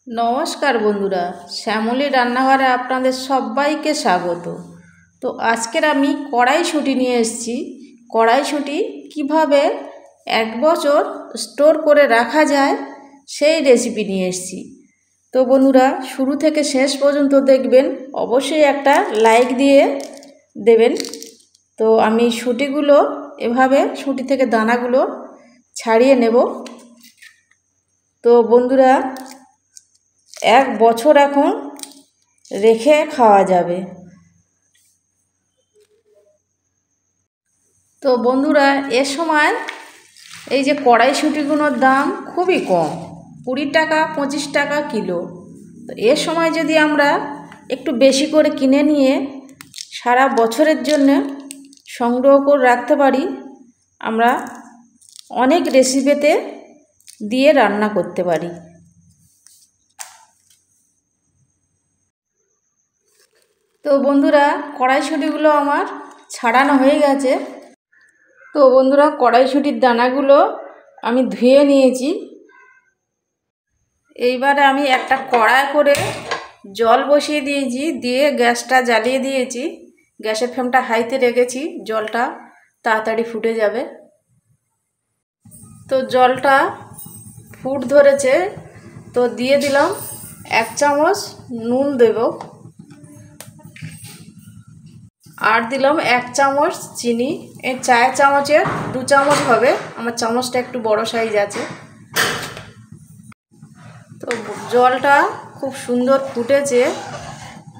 নমস্কার বন্ধুরা, শ্যামলী রান্নাঘরে আপনাদের সবাইকে স্বাগত। তো আজকের আমি কড়াইশুঁটি নিয়ে এসেছি। কড়াইশুঁটি কিভাবে 1 বছর স্টোর করে রাখা যায় সেই রেসিপি নিয়ে এসেছি। তো বন্ধুরা, শুরু থেকে শেষ পর্যন্ত দেখবেন, অবশ্যই একটা লাইক দিয়ে দেবেন। তো আমি শুঁটিগুলো এভাবে শুঁটি থেকে দানাগুলো ছাড়িয়ে নেব। তো বন্ধুরা, 1 বছর এখন রেখে খাওয়া যাবে। তো বন্ধুরা, এ সময় এই যে কড়াইশুঁটিগুলোর দাম খুবই কম, 20 টাকা 25 টাকা কিলো। তো এ সময় যদি আমরা একটু বেশি করে কিনে নিয়ে সারা বছরের জন্য সংগ্রহ করে রাখতে পারি, আমরা অনেক রেসিপিতে দিয়ে রান্না করতে পারি। তো বন্ধুরা, কড়াইশুঁটিগুলো আমার ছাড়ানো হয়ে গেছে। তো বন্ধুরা, কড়াইশুঁটির দানাগুলো আমি ধুয়ে নিয়েছি। এইবারে আমি একটা কড়াই করে জল বসিয়ে দিয়েছি, দিয়ে গ্যাসটা জ্বালিয়ে দিয়েছি। গ্যাসের ফ্লেমটা হাইতে রেখেছি, জলটা তাড়াতাড়ি ফুটে যাবে। তো জলটা ফুট ধরেছে, তো দিয়ে দিলাম 1 চামচ নুন দেব, আর দিলাম 1 চামচ চিনি। এই চায়ের চামচের 2 চামচ হবে, আমার চামচটা একটু বড় সাইজ আছে। তো জলটা খুব সুন্দর ফুটেছে।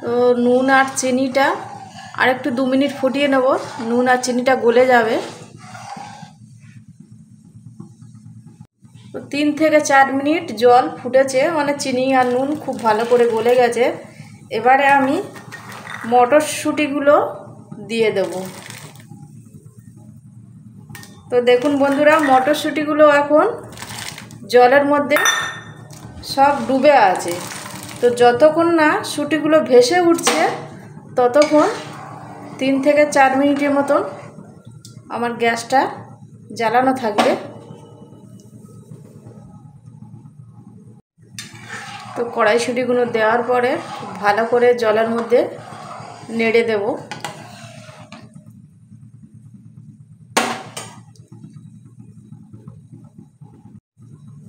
তো নুন আর চিনিটা আর একটু 2 মিনিট ফুটিয়ে নেব, নুন আর চিনিটা গলে যাবে। তো 3 থেকে 4 মিনিট জল ফুটেছে, মানে চিনি আর নুন খুব ভালো করে গলে গেছে। এবারে আমি মটরশুঁটিগুলো দিয়ে দেব। তো দেখুন বন্ধুরা, মটরশুঁটিগুলো এখন জলের মধ্যে সব ডুবে আছে। তো যতক্ষণ না শুঁটিগুলো ভেসে উঠছে, ততক্ষণ 3 থেকে 4 মিনিটের মতন আমার গ্যাসটা জ্বালানো থাকবে। তো কড়াইশুঁটিগুলো দেওয়ার পরে ভালো করে জলের মধ্যে নেড়ে দেব।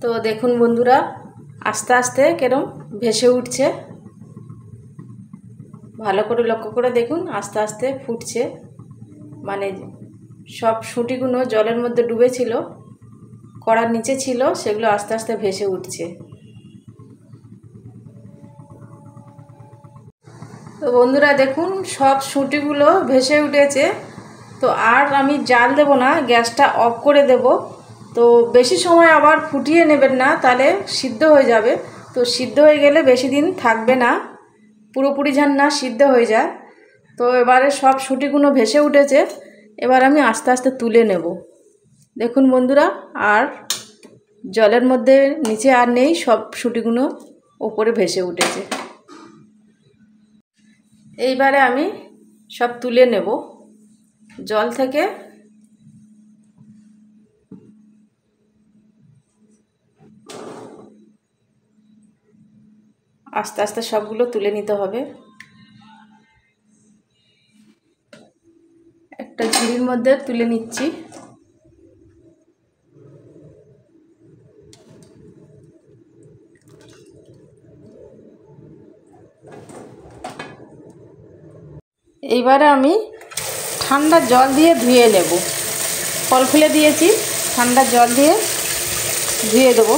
তো দেখুন বন্ধুরা, আস্তে আস্তে কেরম ভেসে উঠছে। ভালো করে লক্ষ্য করে দেখুন, আস্তে আস্তে ফুটছে, মানে সব শুঁটিগুলো জলের মধ্যে ডুবেছিল, কড়ার নিচে ছিল, সেগুলো আস্তে আস্তে ভেসে উঠছে। তো বন্ধুরা দেখুন, সব শুঁটিগুলো ভেসে উঠেছে। তো আর আমি জাল দেব না, গ্যাসটা অফ করে দেব। তো বেশি সময় আবার ফুটিয়ে নেবেন না, তাহলে সিদ্ধ হয়ে যাবে। তো সিদ্ধ হয়ে গেলে বেশি দিন থাকবে না, পুরোপুরি যেন না সিদ্ধ হয়ে যায়। তো এবারে সব শুঁটিগুলো ভেসে উঠেছে, এবার আমি আস্তে আস্তে তুলে নেব। দেখুন বন্ধুরা, আর জলের মধ্যে নিচে আর নেই, সব শুঁটিগুলো ওপরে ভেসে উঠেছে। এইবারে আমি সব তুলে নেব জল থেকে। আস্তে আস্তে সবগুলো তুলে নিতে হবে। একটা ঝুড়ির মধ্যে তুলে নিচ্ছি। এইবারে আমি ঠান্ডা জল দিয়ে ধুয়ে নেব। কল খুলে দিয়েছি, ঠান্ডা জল দিয়ে ধুয়ে দেবো।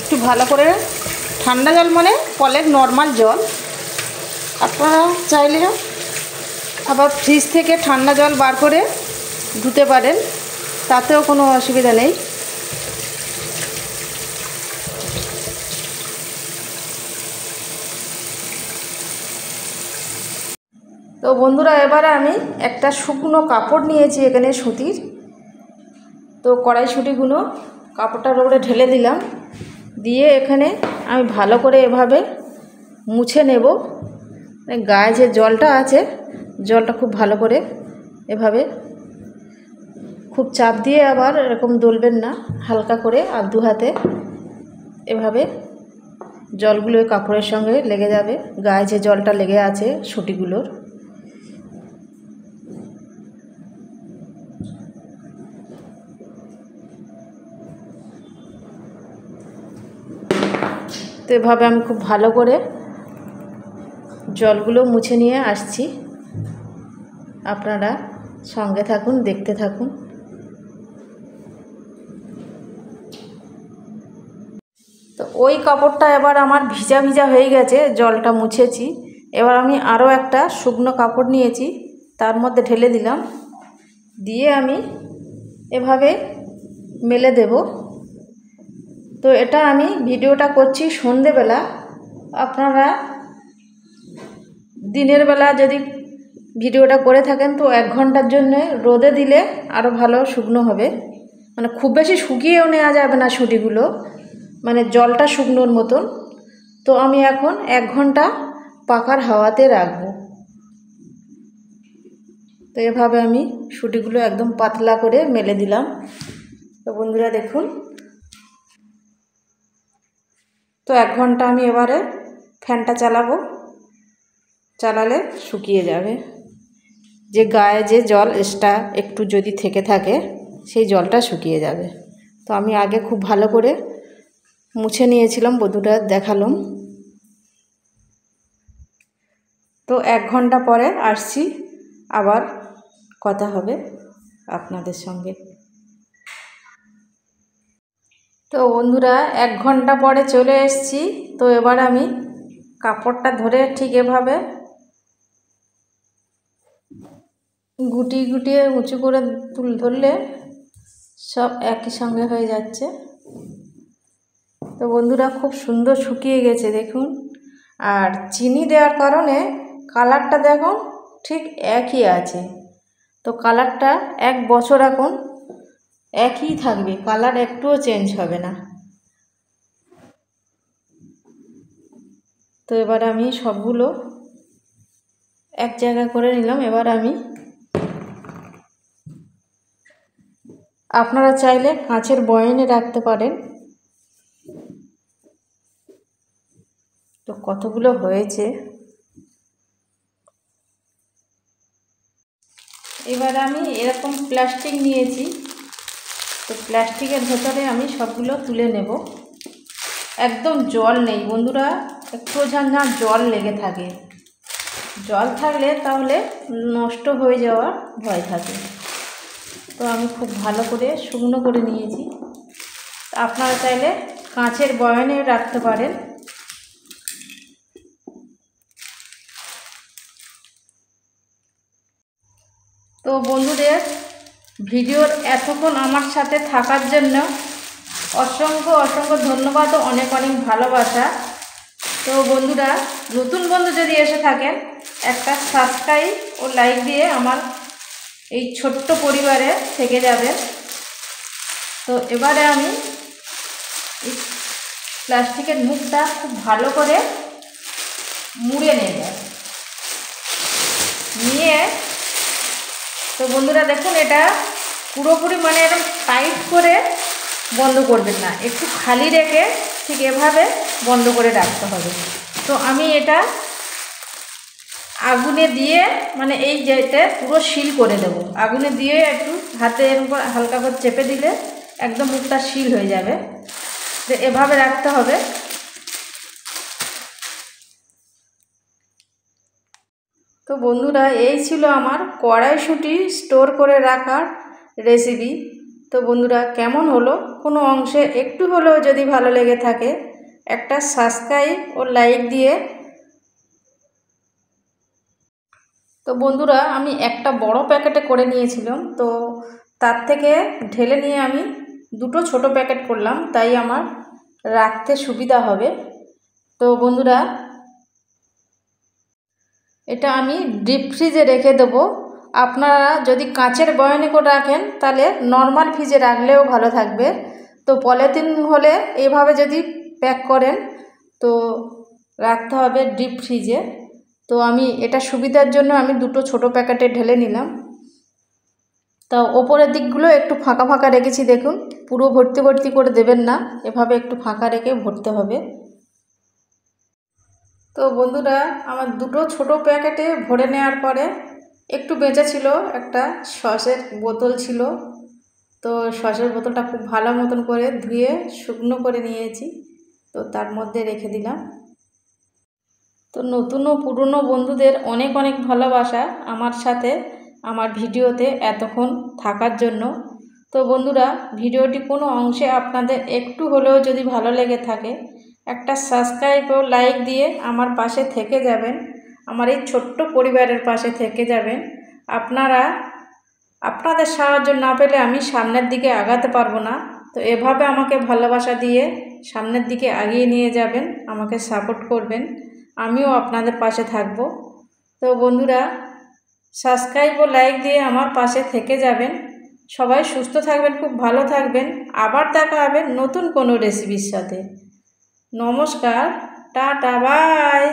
একটু ভালো করে ঠান্ডা জল, মানে কলের নর্মাল জল। আপনারা চাইলে আবার ফ্রিজ থেকে ঠান্ডা জল বার করে ধুতে পারেন, তাতেও কোনো অসুবিধা নেই। তো বন্ধুরা, এবারে আমি একটা শুকনো কাপড় নিয়েছি এখানে সুতির। তো কড়াইশুঁটিগুলো কাপড়টার উপরে ঢেলে দিলাম, দিয়ে এখানে আমি ভালো করে এভাবে মুছে নেব। গায়ে যে জলটা আছে জলটা খুব ভালো করে এভাবে খুব চাপ দিয়ে আবার এরকম দলবেন না, হালকা করে আর দু হাতে এভাবে জলগুলো কাপড়ের সঙ্গে লেগে যাবে, গায়ে যে জলটা লেগে আছে সুটিগুলোর। তো এভাবে আমি খুব ভালো করে জলগুলো মুছে নিয়ে আসছি, আপনারা সঙ্গে থাকুন, দেখতে থাকুন। তো ওই কাপড়টা এবার আমার ভিজা ভিজা হয়ে গেছে, জলটা মুছেছি। এবার আমি আরও একটা শুকনো কাপড় নিয়েছি, তার মধ্যে ঢেলে দিলাম, দিয়ে আমি এভাবে মেলে দেব। তো এটা আমি ভিডিওটা করছি সন্ধেবেলা, আপনারা দিনের বেলা যদি ভিডিওটা করে থাকেন তো 1 ঘন্টার জন্য রোদে দিলে আরও ভালো শুকনো হবে। মানে খুব বেশি শুকিয়েও নেওয়া যাবে না সুটিগুলো, মানে জলটা শুকনোর মতন। তো আমি এখন 1 ঘন্টা পাখার হাওয়াতে রাখবো। তো এভাবে আমি সুটিগুলো একদম পাতলা করে মেলে দিলাম। তো বন্ধুরা দেখুন, তো 1 ঘন্টা আমি এবারে ফ্যানটা চালাবো, চালালে শুকিয়ে যাবে। যে গায়ে যে জল এক্সট্রা একটু যদি থেকে থাকে সেই জলটা শুকিয়ে যাবে। তো আমি আগে খুব ভালো করে মুছে নিয়েছিলাম, বন্ধুরা দেখালাম। তো 1 ঘন্টা পরে আসছি, আবার কথা হবে আপনাদের সঙ্গে। তো বন্ধুরা 1 ঘন্টা পরে চলে এসেছি। তো এবার আমি কাপড়টা ধরে ঠিক এভাবে গুটিয়ে গুটিয়ে উঁচু করে ধরলে সব একই সঙ্গে হয়ে যাচ্ছে। তো বন্ধুরা খুব সুন্দর শুকিয়ে গেছে দেখুন। আর চিনি দেওয়ার কারণে কালারটা দেখুন ঠিক একই আছে। তো কালারটা 1 বছর এখন একই থাকবে, কালার একটুও চেঞ্জ হবে না। তো এবার আমি সবগুলো এক জায়গা করে নিলাম। এবার আমি, আপনারা চাইলে কাঁচের বয়ামে রাখতে পারেন। তো কতগুলো হয়েছে, এবার আমি এরকম প্লাস্টিক নিয়েছি। তো প্লাস্টিকের ভেতরে আমি সবগুলো তুলে নেব। একদম জল নেই বন্ধুরা, একটু যেন না জল লেগে থাকে। জল থাকলে তাহলে নষ্ট হয়ে যাওয়ার ভয় থাকে। তো আমি খুব ভালো করে শুকনো করে নিয়েছি। আপনারা চাইলে কাঁচের বয়ামে রাখতে পারেন। তো বন্ধুদের ভিডিওর এতক্ষণ আমার সাথে থাকার জন্য অসংখ্য অসংখ্য ধন্যবাদ ও অনেক অনেক ভালোবাসা। তো বন্ধুরা, নতুন বন্ধু যদি এসে থাকেন একটা সাবস্ক্রাইব ও লাইক দিয়ে আমার এই ছোট্ট পরিবারে থেকে যাবেন। তো এবারে আমি এই প্লাস্টিকের মুখটা খুব ভালো করে মুড়ে নেব, নিয়ে তো বন্ধুরা দেখুন এটা পুরোপুরি মানে একদম টাইট করে বন্ধ করবেন না, একটু খালি রেখে ঠিক এভাবে বন্ধ করে রাখতে হবে। তো আমি এটা আগুনে দিয়ে মানে এই যেটা পুরো সিল করে দেব। আগুনে দিয়ে একটু হাতে হালকা করে চেপে দিলে একদম মুখটা সিল হয়ে যাবে। তো এভাবে রাখতে হবে। তো বন্ধুরা এই ছিল আমার কড়াইশুঁটি স্টোর করে রাখার রেসিপি। তো বন্ধুরা কেমন হলো, কোনো অংশে একটু হলেও যদি ভালো লেগে থাকে একটা সাবস্ক্রাইব ও লাইক দিয়ে। তো বন্ধুরা আমি একটা বড় প্যাকেটে করে নিয়েছিলাম, তো তার থেকে ঢেলে নিয়ে আমি দুটো ছোট প্যাকেট করলাম, তাই আমার রাখতে সুবিধা হবে। তো বন্ধুরা এটা আমি ডিপ ফ্রিজে রেখে দেবো। আপনারা যদি কাঁচের বয়ামে করে রাখেন তাহলে নর্মাল ফ্রিজে রাখলেও ভালো থাকবে। তো পলিথিন হলে এইভাবে যদি প্যাক করেন তো রাখতে হবে ডিপ ফ্রিজে। তো আমি এটা সুবিধার জন্য আমি দুটো ছোট প্যাকেটে ঢেলে নিলাম। তা ওপরের দিকগুলো একটু ফাঁকা ফাঁকা রেখেছি, দেখুন পুরো ভর্তি ভর্তি করে দেবেন না, এভাবে একটু ফাঁকা রেখে ভরতে হবে। তো বন্ধুরা, আমার দুটো ছোট প্যাকেটে ভরে নেওয়ার পরে একটু বেঁচে ছিল, একটা সসের বোতল ছিল। তো সসের বোতলটা খুব ভালো মতন করে ধুয়ে শুকনো করে নিয়েছি, তো তার মধ্যে রেখে দিলাম। তো নতুন ও পুরনো বন্ধুদের অনেক অনেক ভালোবাসা আমার সাথে আমার ভিডিওতে এতক্ষণ থাকার জন্য। তো বন্ধুরা, ভিডিওটি কোনো অংশে আপনাদের একটু হলেও যদি ভালো লেগে থাকে, একটা সাবস্ক্রাইব ও লাইক দিয়ে আমার পাশে থেকে যাবেন, আমার এই ছোট্ট পরিবারের পাশে থেকে যাবেন। আপনাদের সাহায্য না পেলে আমি সামনের দিকে আগাতে পারবো না। তো এভাবে আমাকে ভালোবাসা দিয়ে সামনের দিকে এগিয়ে নিয়ে যাবেন, আমাকে সাপোর্ট করবেন, আমিও আপনাদের পাশে থাকব। তো বন্ধুরা, সাবস্ক্রাইব ও লাইক দিয়ে আমার পাশে থেকে যাবেন। সবাই সুস্থ থাকবেন, খুব ভালো থাকবেন। আবার দেখা হবে নতুন কোনো রেসিপির সাথে। নমস্কার, টাটা, বাই।